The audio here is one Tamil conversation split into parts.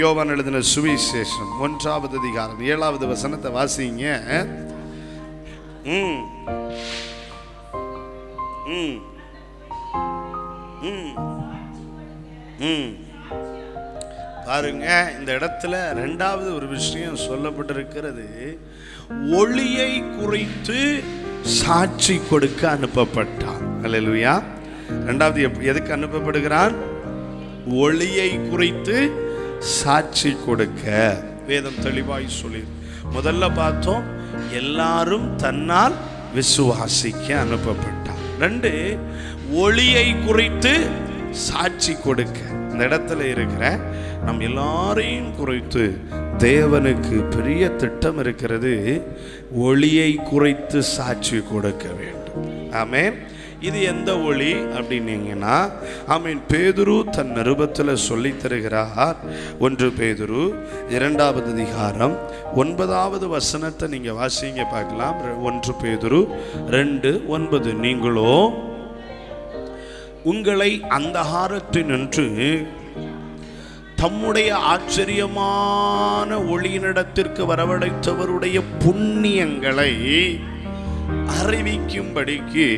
யோவான் எழுதின சுவிசேஷம் 1வது அதிகாரம் 7வது வசனத்தை வாசிங்க. பாருங்க, இந்த இடத்துல இரண்டாவது ஒரு விஷயம் சொல்லப்பட்டிருக்கிறது. ஒளியை குறித்து சாட்சி கொடுக்க அனுப்பப்பட்டான். அல்லேலூயா. இரண்டாவது எதுக்கு அனுப்பப்படுகிறான்? ஒளியை குறித்து சாட்சி கொடுக்க. வேதம் தெளிவாய் சொல்லி முதல்ல பார்த்தோம், எல்லாரும் தன்னால் விசுவாசிக்க அனுப்பப்பட்டார். 2, ஒளியை குறித்து சாட்சி கொடுக்க. இந்த இடத்துல இருக்கிற நம் எல்லாரையும் குறித்து தேவனுக்கு பெரிய திட்டம் இருக்கிறது. ஒளியை குறித்து சாட்சி கொடுக்க வேண்டும். ஆமென். இது எந்த ஒளி அப்படின்னீங்கன்னா, ஆமீன், பேதுரு தன் நிருபத்தில் சொல்லி தருகிறார். 1 பேதுரு 2வது அதிகாரம் 9வது வசனத்தை நீங்க வாசிங்க பார்க்கலாம். 1 பேதுரு 2:9. நீங்களோ உங்களை அந்தகாரத்தினின்று தம்முடைய ஆச்சரியமான ஒளியினிடத்திற்கு வரவழைத்தவருடைய புண்ணியங்களை அறிவிக்கும்படிக்கு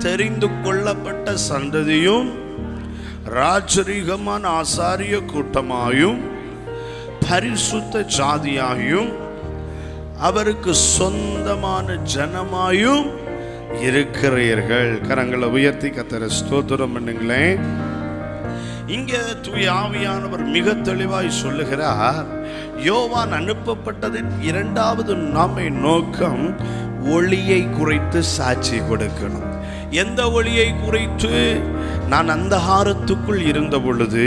தெரிந்து கொள்ளப்பட்ட சந்ததியும் ராஜரீகமான ஆசாரிய கூட்டமாயும் பரிசுத்த ஜாதியாயும் அவருக்கு சொந்தமான ஜனமாயும் இருக்கிறீர்கள். கரங்களை உயர்த்தி கர்த்தரை ஸ்தோத்திரம் பண்ணுங்களேன். இங்கே தூய ஆவியானவர் மிக தெளிவாய் சொல்லுகிறார். யோவான் அனுப்பப்பட்டதின் 2வது நோக்கம் ஒளியை குறித்து சாட்சி கொடுக்கணும். எந்த ஒளியை குறித்து? நான் அந்தகாரத்துக்குள் இருந்த பொழுது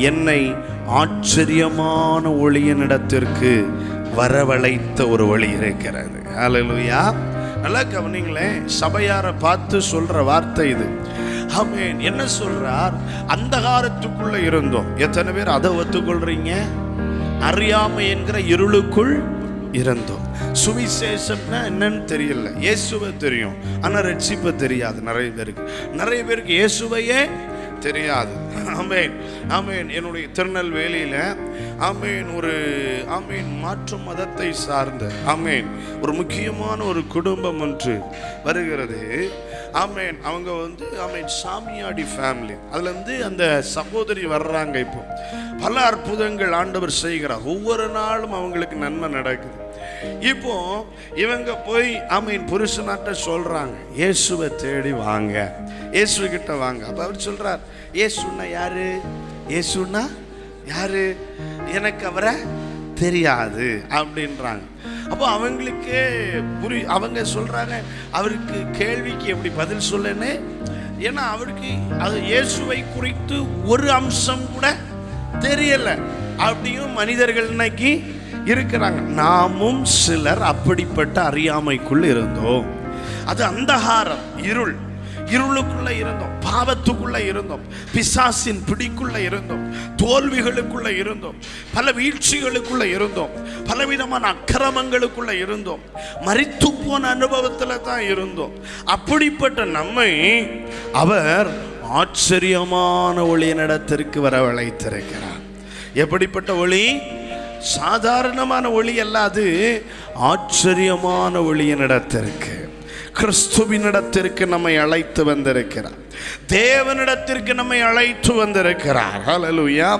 என்னை ஆச்சரியமான ஒளியினிடத்திற்கு வரவழைத்த ஒரு ஒளி இருக்கிறது. அல்லேலூயா. நல்லா கவனிங்களேன். சபையாரை பார்த்து சொல்ற வார்த்தை இது. ஆமென். என்ன சொல்றார்? அந்தகாரத்துக்குள்ள இருந்தோம். எத்தனை பேர் அதை ஒத்துக்கொள்றீங்க? அறியாமை என்கிற இருளுக்குள் இருந்தோம். சுவிசேஷம்னா என்னன்னு தெரியல. இயேசுவை தெரியும், ஆனா ரட்சிப்பை தெரியாது. நிறைய பேருக்கு இயேசுவையே தெரியாது. ஆமென், ஆமென். என்னுடைய திருநெல்வேலியில ஆமென் மாற்று மதத்தை சார்ந்த ஒரு முக்கியமான ஒரு குடும்பம் ஒன்று வருகிறது. ஆமென். அவங்க சாமியாடி ஃபேமிலி. அதுல அந்த சகோதரி வர்றாங்க. இப்போ பல அற்புதங்கள் ஆண்டவர் செய்கிறார். ஒவ்வொரு நாளும் அவங்களுக்கு நன்மை நடக்குது. இப்போ இவங்க போய் புருஷனாட்ட சொல்றாங்க, இயேசுவை தேடி வாங்க, இயேசு கிட்ட வாங்க. அப்ப அவர் சொல்றார், இயேசுன்னா யாரு? இயேசுன்னா யாரு? எனக்கு அவரை தெரியாது அப்படின்றாங்க. அப்போ அவங்களுக்கு அவங்க சொல்றாங்க, அவருக்கு கேள்விக்கு எப்படி பதில் சொல்லன்னு. ஏன்னா அவருக்கு அது இயேசுவை குறித்து ஒரு அம்சம் கூட தெரியல. அப்படியும் மனிதர்கள் இன்னைக்கு இருக்கிறாங்க. நாமும் சிலர் அப்படிப்பட்ட அறியாமைக்குள் இருந்தோம். அது அந்தகாரம், இருளுக்குள்ள இருந்தோம், பாவத்துக்குள்ள இருந்தோம், பிசாசின் பிடிக்குள்ள இருந்தோம், தோல்விகளுக்குள்ள இருந்தோம், பல வீழ்ச்சிகளுக்குள்ள இருந்தோம், பலவிதமான அக்கிரமங்களுக்குள்ள இருந்தோம், மரித்து போன அனுபவத்துல தான் இருந்தோம். அப்படிப்பட்ட நம்மை அவர் ஆச்சரியமான ஒளியினிடத்திற்கு வரவழைத்திருக்கிறார். எப்படிப்பட்ட ஒளி? சாதாரணமான ஒளி அல்ல, அது ஆச்சரியமான ஒளியினிடத்திற்கு, கிறிஸ்துவினிடத்திற்கு நம்மை அழைத்து வந்திருக்கிறார். தேவனிடத்திற்கு நம்மை அழைத்து வந்திருக்கிறார். ஹல்லேலூயா.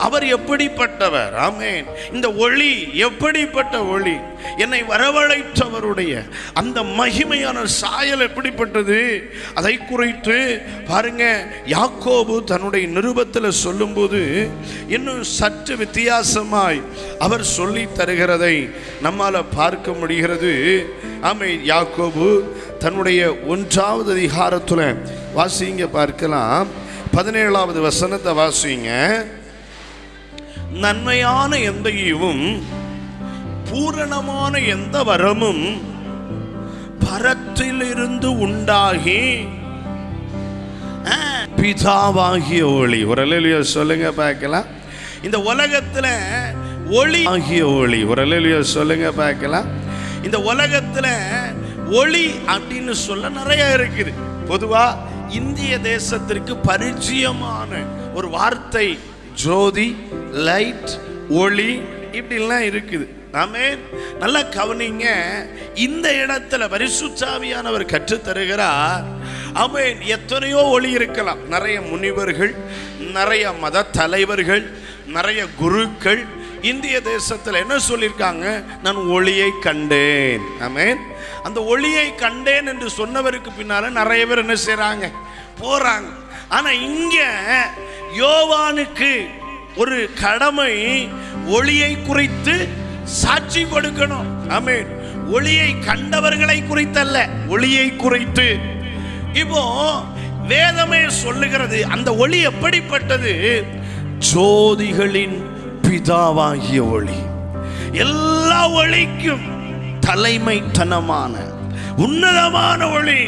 அவர் எப்படிப்பட்டவர்? ஆமென். இந்த ஒளி எப்படிப்பட்ட ஒளி? என்னை வரவழைத்தவருடைய அந்த மகிமையான சாயல் எப்படிப்பட்டது? அதை குறித்து பாருங்க, யாக்கோபு தன்னுடைய நிருபத்தில் சொல்லும்போது இன்னும் சற்று வித்தியாசமாய் அவர் சொல்லி தருகிறதை நம்மால பார்க்க முடிகிறது. ஆமென். யாக்கோபு தன்னுடைய 1வது அதிகாரத்தில் வாசிங்க பார்க்கலாம். 17வது வசனத்தை வாசிங்க. நன்மையான எந்த ஈவும் பூரணமான எந்த வரமும் பரத்திலிருந்து உண்டாகி பிதாவாகிய ஒளி. ஒரு அல்லேலூயா சொல்லுங்க பார்க்கலாம். இந்த உலகத்துல ஒளி ஆகிய ஒளி. ஒரு அல்லேலூயா சொல்லுங்க பார்க்கலாம். இந்த உலகத்துல ஒளி அப்படின்னு சொல்ல நிறைய இருக்குது. பொதுவா இந்திய தேசத்திற்கு பரிச்சயமான ஒரு வார்த்தை ஜோதி, லைட், ஒளி இப்படிலாம் இருக்குது. ஆமென். நல்லா கவனிங்க. இந்த இடத்துல பரிசுத்த ஆவியானவர் கற்றுத் தருகிறார். ஆமென். எத்தனையோ ஒளி இருக்கலாம். நிறைய முனிவர்கள், நிறைய மத தலைவர்கள், நிறைய குருக்கள் இந்திய தேசத்தில் என்ன சொல்லியிருக்காங்க? நான் ஒளியை கண்டேன். ஆமென். அந்த ஒளியை கண்டேன் என்று சொன்னவருக்கு பின்னால நிறைய பேர் என்ன செய்றாங்க? போறாங்க. ஆனா இங்க யோவானுக்கு ஒரு கடமை, ஒளியை குறித்து சாட்சி கொடுக்கணும். ஆமென். ஒளியை கண்டவர்களை குறித்தல்ல, ஒளியை குறித்து. இப்போ வேதமே சொல்லுகிறது அந்த ஒளி எப்படிப்பட்டது? ஜோதிகளின் பிதாவாகிய ஒளி. எல்லா ஒளிக்கும் தலைமைத்தனமான உன்னதமான ஒளி.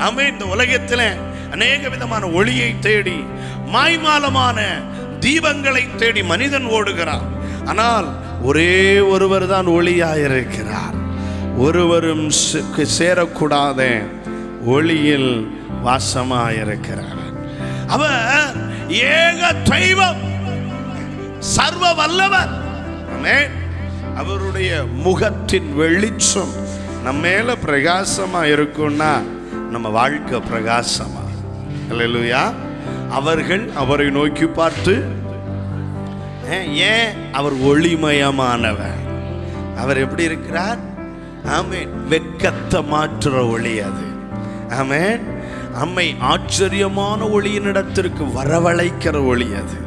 ஆமென். இந்த உலகத்தில் அநேக விதமான ஒளியை தேடி, மாய்மாலமான தீபங்களை தேடி மனிதன் ஓடுகிறான். ஆனால் ஒரே ஒருவர் தான் ஒளியாயிருக்கிறார். ஒருவரும் சேரக்கூடாத ஒளியில் வாசமாயிருக்கிறார். அவர் ஏக தெய்வம், சர்வ வல்லவர். ஆமென். அவருடைய முகத்தின் வெளிச்சம் நம்ம மேல பிரகாசமா இருக்கும்னா நம்ம வாழ்க்கை பிரகாசமா. அல்லேலூயா. அவர்கள் அவரை நோக்கி பார்த்து, ஏன்? அவர் ஒளிமயமானவர். அவர் எப்படி இருக்கிறார்? ஆமென். வெட்கத்தை மாற்றுற ஒளி அது. ஆமென். அம்மை ஆச்சரியமான ஒளியினிடத்திற்கு வரவழைக்கிற ஒளி அது.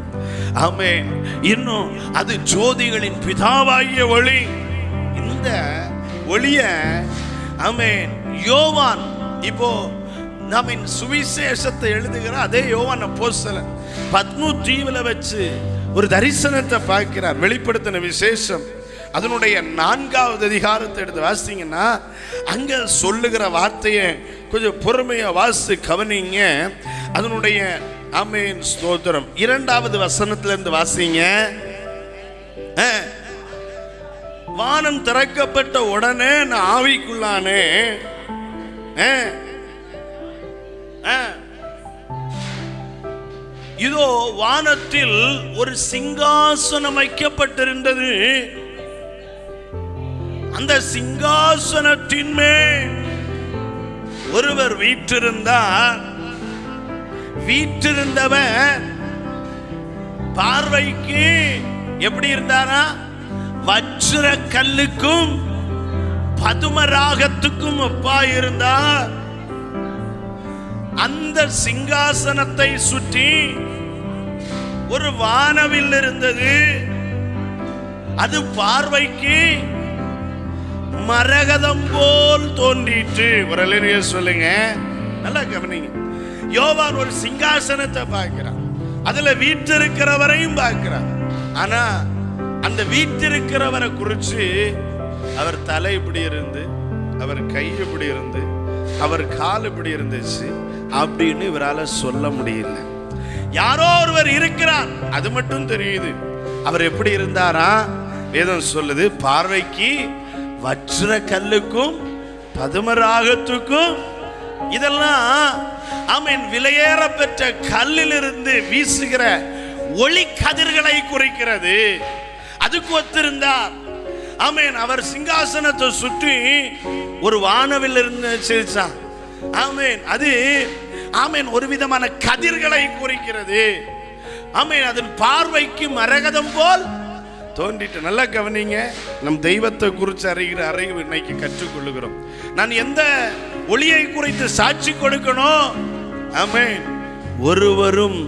ஆமென். இன்னும் அது ஜோதிகளின் பிதாவாகிய ஒளி. இந்த ஒளிய ஆமென் யோவான் இப்போ நாம சுவிசேஷத்தை எழுதுகிற அதே யோவான் அப்போஸ்தலன் பத்மு தீவுல வச்சு ஒரு தரிசனத்தை பார்க்கிறார். வெளிப்படுத்தின விசேஷம் அதனுடைய 4வது அதிகாரத்தை எடுத்து வாசிங்கன்னா அங்க சொல்லுகிற வார்த்தையை கொஞ்சம் பொறுமையா வாசி கவனிங்க. அதனுடைய ஆமென் ஸ்தோத்திரம் 2வது வசனத்திலிருந்து வாசிங்க. வானம் திறக்கப்பட்ட உடனே நான் ஆவிக்குள்ளானே, இதோ வானத்தில் ஒரு சிங்காசனம் வைக்கப்பட்டிருந்தது. அந்த சிங்காசனத்தின் மேல் ஒருவர் வீற்றிருந்தார். வீற்றிருந்தவர் பார்வைக்கு எப்படி இருந்தாரா? வஜ்ர கல்லுக்கும் பதுமராகத்துக்கும் ஒப்பாய் இருந்தார். அந்த சிங்காசனத்தை சுற்றி ஒரு வானவில் இருந்தது. அது பார்வைக்கு மரகதம் போல் தோன்றிற்று. ஒரு அல்லேலூயா சொல்லுங்க. நல்லா கவனிங்க. யோவான் ஒரு சிங்காசனத்தை பார்க்கிறான், அதுல வீற்றிருக்கிறவரையும் பார்க்கிறான். ஆனா அந்த வீற்றிருக்கிறவரை குறிச்சு அவர் தலை இப்படி இருந்து, அவர் கை இப்படி இருந்து, அவர் கால் இப்படி இருந்துச்சு அப்படின்னு இவரால சொல்ல முடியல. யாரோ ஒருவர் இருக்கிறார் அது மட்டும் தெரியுது. அவர் எப்படி இருந்தாரா? வேதம் சொல்லுது பார்வைக்கு வஜ்ர கல்லுக்கும் பதுமராகத்துக்கும். இதெல்லாம் ஆமென் விலையேற பெற்ற கல்லில் இருந்து வீசுகிற ஒளி கதிர்களை குறிக்கிறது. அதுக்கு ஒத்திருந்தார். ஆமென். அவர் சிங்காசனத்தை சுற்றி ஒரு வானவில் இருந்துச்சு. ஆமென். அது ஆமென் ஒரு விதமான கதிர்களை குறிக்கிறது. ஆமென். அதன் பார்வைக்கு மரகதம் போல் தோன்றிட்டு. நல்லா கவனிங்க. நம் தெய்வத்தை குறித்து அறிகிற அறிவு இன்னைக்கு கற்றுக்கொள்ளுகிறோம். நான் எந்த ஒளியை குறித்து சாட்சி கொடுக்கணும்? ஆமென். ஒருவரும்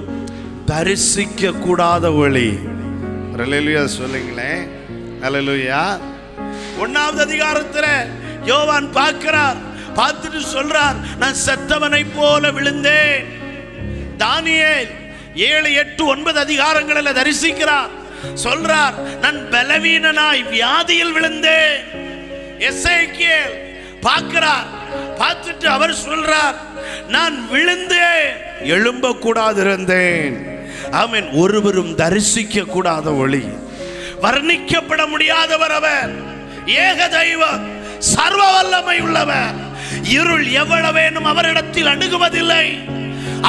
தரிசிக்க கூடாத ஒளி. அல்லேலூயா சொல்லுங்களேன். அல்லேலூயா. 1வது அதிகாரத்தில் யோவான் பார்க்கிறார். பார்த்துட்டு சொல்றார், நான் செத்தவனை போல விழுந்தேன். தானியேல் 7, 8, 9 அதிகாரங்களில் தரிசிக்கிறார். சொல்றார், நான் பலவீனனாய் வியாதியில் விழுந்தேன். எசேக்கியேல் பார்க்கிறார். பார்த்துட்டு அவர் சொல்றார், நான் விழுந்தேன், எழும்ப கூடாது இருந்தேன். ஆமென். ஒருவரும் தரிசிக்க கூடாத ஒளி, வர்ணிக்கப்பட முடியாதவர் அவர். ஏக தெய்வம், சர்வ வல்லமை உள்ளவர். இருள் எவ்வளவேனும் அவரிடத்தில் அணுகுவதில்லை.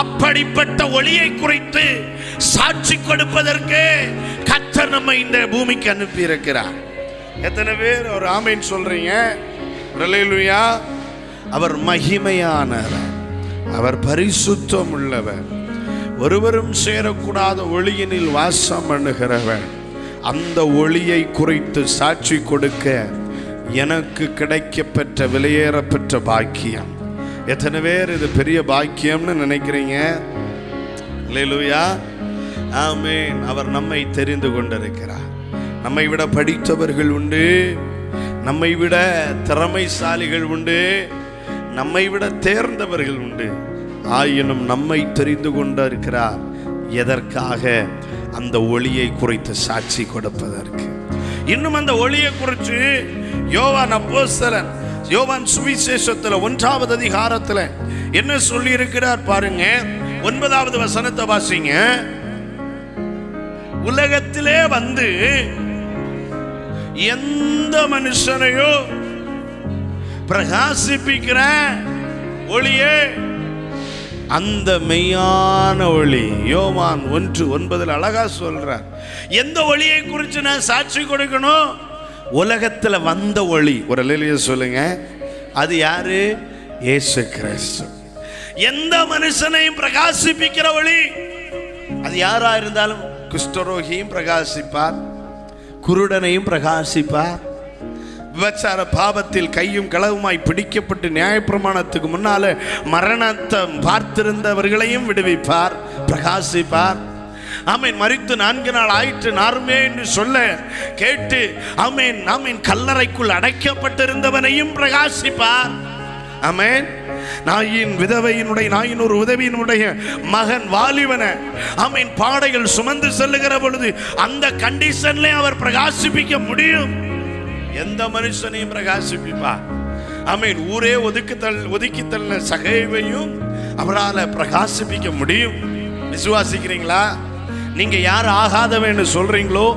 அப்படிப்பட்ட ஒளியை குறித்து சாட்சி கொடுப்பதற்கு கர்த்தர் நம்மை இந்த பூமிக்கு அனுப்பி இருக்கிறார். எத்தனை பேர் ஒரு ஆமென் சொல்றீங்க? அல்லேலூயா. அவர் மகிமையானவர், அவர் பரிசுத்தம் உள்ளவர், ஒருவரும் சேரக்கூடாத ஒளியினில் வாசம் பண்ணுகிறவர். அந்த ஒளியை குறித்து சாட்சி கொடுக்க எனக்கு கிடைக்கப்பெற்ற விலையேறப்பெற்ற பாக்கியம். எத்தனை பேர் இது பெரிய பாக்கியம்னு நினைக்கிறீங்க? அல்லேலூயா, ஆமென். அவர் நம்மை தெரிந்து கொண்டிருக்கிறார். நம்மை விட படித்தவர்கள் உண்டு, நம்மை விட திறமைசாலிகள் உண்டு, நம்மை விட தேர்ந்தவர்கள் உண்டு. ஆயினும் நம்மை தெரிந்து கொண்டிருக்கிறார். எதற்காக? அந்த ஒளியை குறித்து சாட்சி கொடுப்பதற்கு. இன்னும் அந்த ஒளியை குறித்து யோவான் அப்போஸ்தலன் யோவான் சுவிசேஷத்துல 1வது அதிகாரத்துல என்ன சொல்லி இருக்கிறார் பாருங்க. 9வது வசனத்தை வாசிங்க. உலகத்திலே வந்து எந்த மனுஷனையோ பிரகாசிப்பிக்கிற ஒளியே அந்த மெய்யான ஒளி. யோவான் 1:9 அழகா சொல்றார். எந்த ஒளியை குறித்து நான் சாட்சி கொடுக்கணும்? உலகத்துல வந்த ஒளி. ஒரு அல்லேலூயா சொல்லுங்க. அது யாரு? இயேசு கிறிஸ்து. எந்த மனுஷனையும் பிரகாசிப்பிக்கிற ஒளி. அது யாரா இருந்தாலும், குஷ்டரோகியும் பிரகாசிப்பார், குருடனையும் பிரகாசிப்பார், விபச்சார பாவத்தில் கையும் களவுமாய் பிடிக்கப்பட்டு நியாயப்பிரமாணத்துக்கு முன்னால மரணத்தை பார்த்திருந்தவர்களையும் விடுவிப்பார், பிரகாசிப்பார். ஆமேன். மரித்து 4 நாள் ஆயிற்று நாருமே என்று சொல்ல கேட்டு ஆமேன் ஆமேன் கல்லறைக்குள் அடைக்கப்பட்டிருந்தவனையும் பிரகாசிப்பார். ஆமேன். நாயின் ஒரு உதவியினுடைய மகன் வாலிபன ஆமேன் பாடைகள் சுமந்து செல்லுகிற பொழுது அந்த கண்டிஷன்ல அவர் பிரகாசிப்பிக்க முடியும். எந்த மனுஷனையும் பிரகாசிப்பிப்பார். ஆமேன். ஊரே ஒதுக்கி தள்ள சகைவையும் அவரால் பிரகாசிப்பிக்க முடியும். விசுவாசிக்கிறீங்களா? நீங்க யார் ஆகாதவன்னு சொல்றீங்களோ,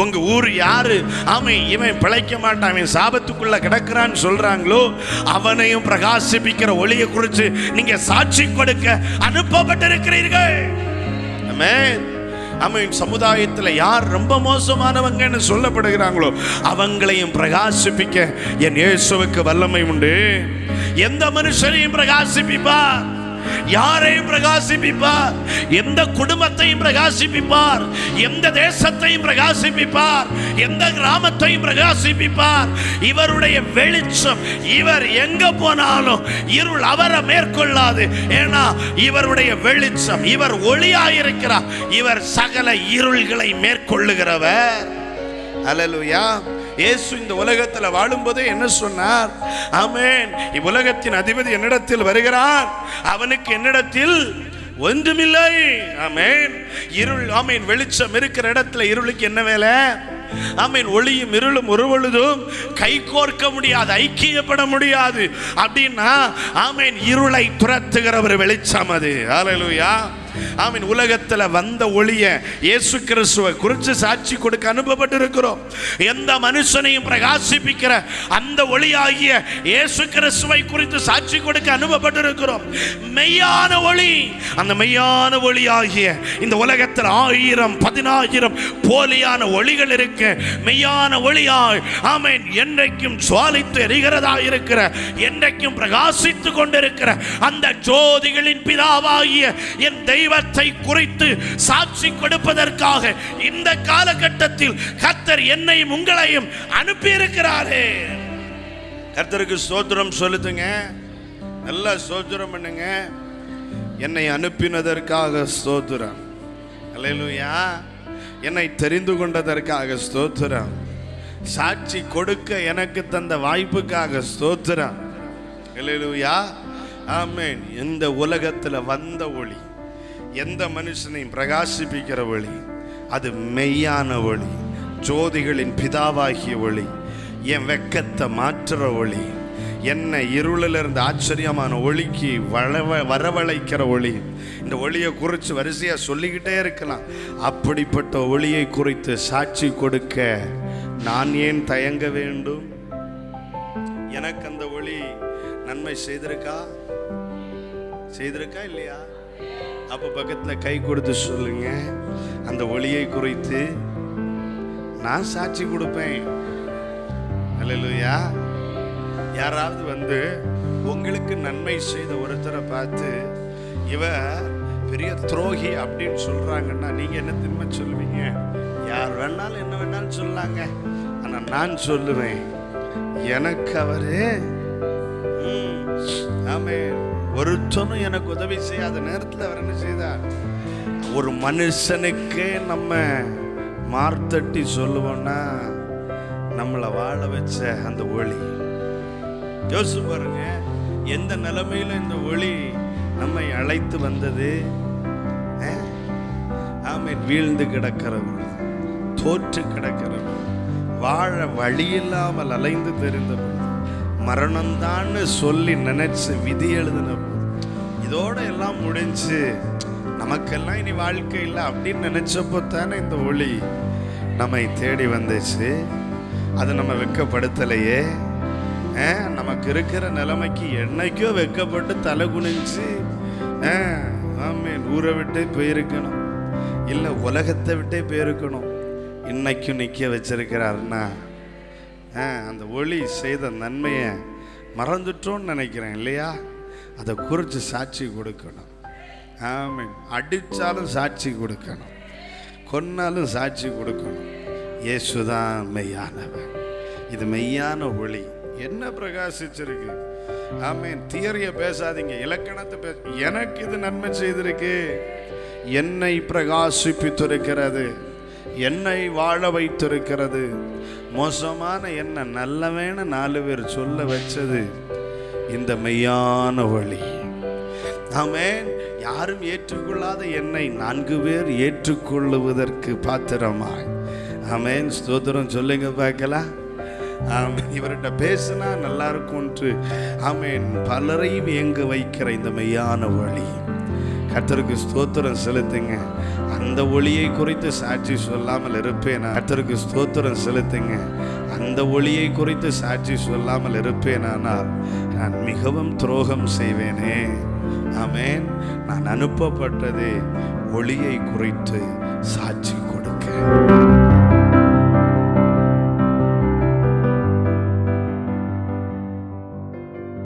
உங்க ஊர் யாரு ஆமை இவன் பிழைக்க மாட்டான், இவன் சாபத்துக்குள்ள கிடக்கிறான்னு சொல்றாங்களோ, அவனையும் பிரகாசிப்பிக்கிற ஒளியை குறித்து நீங்க சாட்சி கொடுக்க அனுப்பப்பட்டிருக்கிறீர்கள். ஆமென். ஆமென். சமுதாயத்தில் யார் ரொம்ப மோசமானவங்கன்னு சொல்லப்படுகிறாங்களோ அவங்களையும் பிரகாசிப்பிக்க என் இயேசுவுக்கு வல்லமை உண்டு. எந்த மனுஷனையும் பிரகாசிப்பிப்பார், யாரையும் பிரகாசிப்பிப்பார், எந்த குடும்பத்தையும் பிரகாசிப்பிப்பார், எந்த தேசத்தையும் பிரகாசிப்பிப்பார், எந்த கிராமத்தையும் பிரகாசிப்பிப்பார். இவருடைய வெளிச்சம் இவர் எங்க போனாலும் இருள் அவரை மேற்கொள்ளாது. ஏன்னா இவருடைய வெளிச்சம், இவர் ஒளியாயிருக்கிறார். இவர் சகல இருள்களை மேற்கொள்ளுகிறவர். அல்லேலூயா. இயேசு இந்த உலகத்தில் வாழும்போது என்ன சொன்னார்? ஆமென். இவ்வுலகத்தின் அதிபதி என்னிடத்தில் வருகிறான், அவனுக்கு என்னிடத்தில் ஒன்றுமில்லை. ஆமென். இருள் ஆமென் வெளிச்சம் இருக்கிற இடத்துல இருளுக்கு என்ன வேலை? ஆமென். ஒளியும் இருளும் ஒரு பொழுதும் கை கோர்க்க முடியாது, ஐக்கியப்பட முடியாது. அப்படின்னா ஆமென் இருளை துரத்துகிற ஒரு வெளிச்சம் அது. அல்லேலூயா. ஆமென். உலகத்துல வந்த ஒளிய இயேசு கிறிஸ்துவை குறித்து சாட்சி கொடுக்க அனுப்பப்பட்டிருக்கிறோம். எந்த மனுஷனையும் பிரகாசிப்பிக்கிற அந்த ஒளியாகிய இயேசு கிறிஸ்துவை குறித்து சாட்சி கொடுக்க அனுப்பப்பட்டிருக்கிறோம். மெய்யான ஒளி. அந்த மெய்யான ஒளியாகிய இந்த உலகத்தில் 1000 10,000 போலியான ஒளிகள் இருக்கு. மெய்யான ஒளியாய் ஆமென் என்றைக்கும் சுவாலித்து எரிகிறதா இருக்கிற, என்றைக்கும் பிரகாசித்து கொண்டிருக்கிற அந்த ஜோதிகளின் பிதாவாகிய என் தெய்வத்தை குறித்து சாட்சி கொடுப்பதற்காக இந்த காலகட்டத்தில் கர்த்தர் என்னையும் உங்களையும் அனுப்பி இருக்கிறாரே. கர்த்தருக்கு ஸ்தோத்திரம் சொல்லுங்க. நல்லா ஸ்தோத்திரம் பண்ணுங்க. என்னை அனுப்பினதற்காக ஸ்தோத்திரம். அல்லேலூயா. என்னை தெரிந்து கொண்டதற்காக ஸ்தோத்திரம். சாட்சி கொடுக்க எனக்கு தந்த வாய்ப்புக்காக ஸ்தோத்திரம். அல்லேலூயா. ஆமென். இந்த உலகத்தில் வந்த ஒளி, எந்த மனுஷனையும் பிரகாசிப்பிக்கிற ஒளி, அது மெய்யான ஒளி, ஜோதிகளின் பிதாவாகிய ஒளி, என் வெக்கத்தை மாற்றுற ஒளி, என்னை இருளிலிருந்து ஆச்சரியமான ஒளிக்கு வரவழைக்கிற ஒளி. இந்த ஒளியை குறித்து வரிசையாக சொல்லிக்கிட்டே இருக்கலாம். அப்படிப்பட்ட ஒளியை குறித்து சாட்சி கொடுக்க நான் ஏன் தயங்க வேண்டும்? எனக்கு அந்த ஒளி நன்மை செய்திருக்கா இல்லையா? அப்ப பக்கத்துல கை கொடுத்து சொல்லுங்க, அந்த ஒளியை குறித்து நான் சாட்சி கொடுப்பேன். அல்லேலூயா. யாராவது வந்து உங்களுக்கு நன்மை செய்த ஒருத்தரை பார்த்து இவ பெரிய துரோகி அப்படின்னு சொல்றாங்கன்னா நீங்க என்ன திரும்ப சொல்லுவீங்க? யார் வேணாலும் என்ன வேணாலும் சொல்லாங்க, ஆனா நான் சொல்லுவேன், எனக்கு அவரு ஆமென் ஒருத்தனும் எனக்கு உதவி செய்யாத நேரத்தில் அவர் என்ன செய்தார்? ஒரு மனுஷனுக்கே நம்ம மார்த்தட்டி சொல்லுவோம்னா நம்மளை வாழ வச்ச அந்த ஒளி. யோசிச்சு பாருங்க, எந்த நிலைமையில இந்த ஒளி நம்மை அழைத்து வந்தது. ஆமென். வீழ்ந்து கிடக்கிறவன், தோற்று கிடக்கிறவன், வாழ வழி இல்லாமல் அலைந்து தெரிந்தவன், மரணம்தான்னு சொல்லி நினைச்சு விதி எழுதின, இதோட எல்லாம் முடிஞ்சு நமக்கெல்லாம் இனி வாழ்க்கை இல்லை அப்படின்னு நினைச்சப்போ தானே இந்த ஒளி நம்மை தேடி வந்துச்சு. அது நம்ம வெட்கப்படுத்தலையே. நமக்கு இருக்கிற நிலைமைக்கு என்னைக்கோ வெட்கப்பட்டு தலை குனிஞ்சு ஆமென் ஊரை விட்டே போயிருக்கணும், இல்லை உலகத்தை விட்டே போயிருக்கணும். இன்னைக்கும் நிற்க வச்சிருக்கிறாருன்னா அந்த ஒளி செய்த நன்மையை மறந்துட்டோன்னு நினைக்கிறேன் இல்லையா? அதை குறித்து சாட்சி கொடுக்கணும். ஆமென். அடித்தாலும் சாட்சி கொடுக்கணும், கொன்னாலும் சாட்சி கொடுக்கணும். இயேசுதான் மெய்யானவன். இது மெய்யான ஒளி. என்ன பிரகாசிச்சிருக்கு? ஆமென். தியரிய பேசாதீங்க, இலக்கணத்தை பேச. எனக்கு இது நன்மை செய்திருக்கு, என்னை பிரகாசிப்பித்திருக்கிறது, என்னை வாழ வைத்திருக்கிறது. மோசமான என்ன நல்லவேன்னு 4 பேர் சொல்ல வச்சது இந்த மெய்யான ஒளி. ஆமென். யாரும் ஏற்றுக்கொள்ளாத என்னை 4 பேர் ஏற்றுக்கொள்ளுவதற்கு பாத்திரமாய். ஆமென். ஸ்தோத்திரம் சொல்லுங்க பார்க்கலாம். இவர்கிட்ட பேசினா நல்லா இருக்கும்ன்று ஆமென் பலரையும் எங்க வைக்கிற இந்த மெய்யான ஒளி. கர்த்தருக்கு ஸ்தோத்திரம் செலுத்துங்க. அந்த ஒளியை குறித்து சாட்சி சொல்லாமல் இருப்பேனா? கர்த்தருக்கு ஸ்தோத்திரம் செலுத்துங்க. அந்த ஒளியை குறித்து சாட்சி சொல்லாமல் இருப்பேனானால் நான் மிகவும் துரோகம் செய்வேனே. ஆமென். நான் அனுப்பப்பட்டதே ஒளியை குறித்து சாட்சி கொடுக்க.